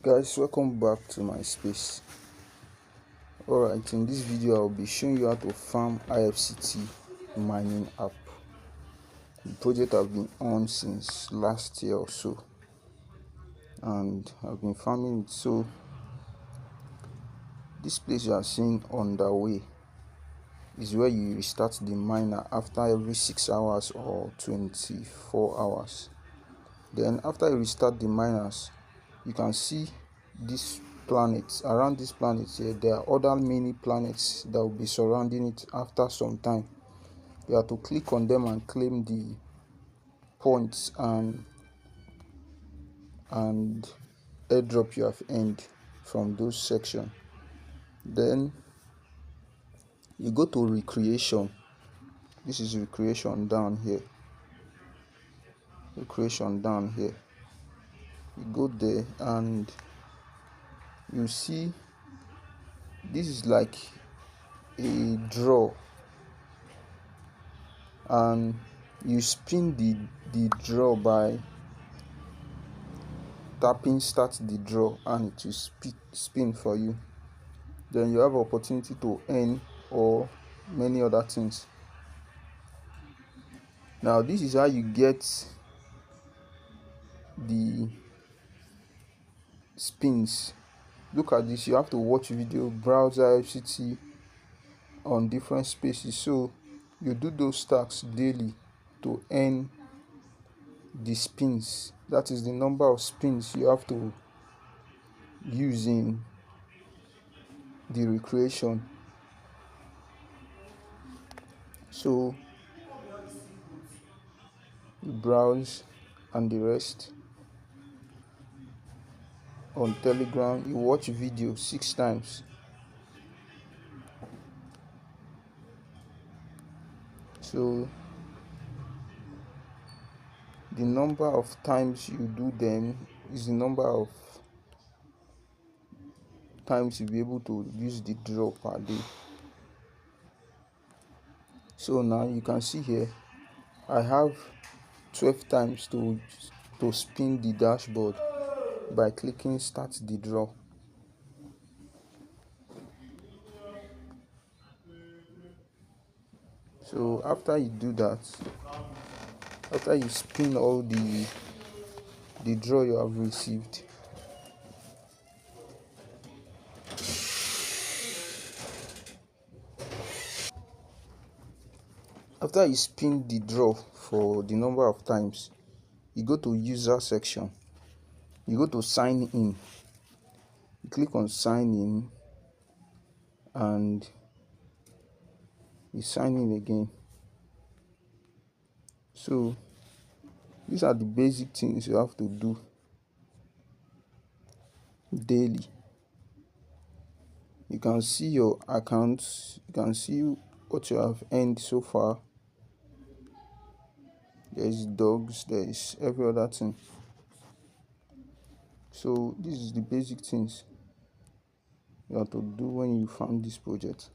Guys, welcome back to my space. Alright, in this video I'll be showing you how to farm Ifct mining app. The project I've been on since last year or so, and I've been farming it. So this place you are seeing on the way is where you restart the miner after every 6 hours or 24 hours. Then after you restart the miners, you can see this planet. Around this planet here, there are other mini planets that will be surrounding it after some time. You have to click on them and claim the points and airdrop you have earned from those sections. Then you go to recreation. This is recreation down here. Recreation down here. You go there and you see this is like a draw, and you spin the draw by tapping start the draw, and it will spin for you. Then you have opportunity to earn or many other things. Now this is how you get the spins. Look at this. You have to watch video, browse Ifct on different spaces, so you do those tasks daily to earn the spins. That is the number of spins you have to use in the recreation. So you browse and the rest. On Telegram, you watch video 6 times. So the number of times you do them is the number of times you'll be able to use the draw per day. So now you can see here I have 12 times to spin the dashboard by clicking start the draw. So after you do that, after you spin all the draw you have received, after you spin the draw for the number of times, you go to user section, you go to sign in, you click on sign in and you sign in again. So these are the basic things you have to do daily. You can see your accounts, you can see what you have earned so far. There is dogs, there is every other thing. So this is the basic things you have to do when you farm this project.